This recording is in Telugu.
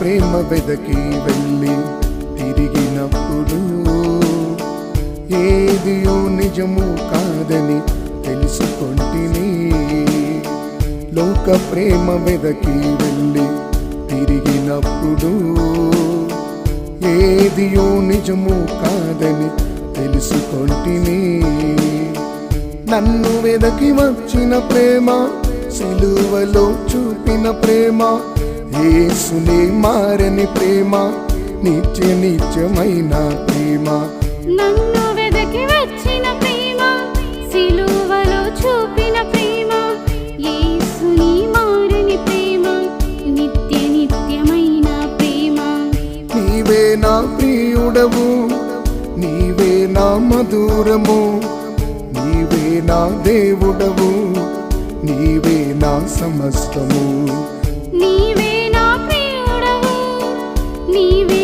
ప్రేమ వెదకి వెళ్ళి తిరిగినప్పుడు ఏదియో నిజము కాదని తెలుసుకొంటిని. లోక ప్రేమ వెదకి వెళ్ళి తిరిగినప్పుడు ఏదియో నిజము కాదని తెలుసుకొంటిని. నన్ను వెదకి వచ్చిన ప్రేమ, సిలువలో చూపిన ప్రేమ, యేసునే మారని ప్రేమ, నిత్య నిత్యమైన ప్రేమ. నన్ను వెదకి వచ్చిన ప్రేమ, సిలువలో చూపిన ప్రేమ, యేసుని మారని ప్రేమ, నిత్య నిత్యమైన ప్రేమ. నీవే నా ప్రియుడవు, నీవే నా మధురము, నీవే నా దేవుడవు, నీవే నా సమస్తము. నీవే నా ప్రియుడవు, నీవే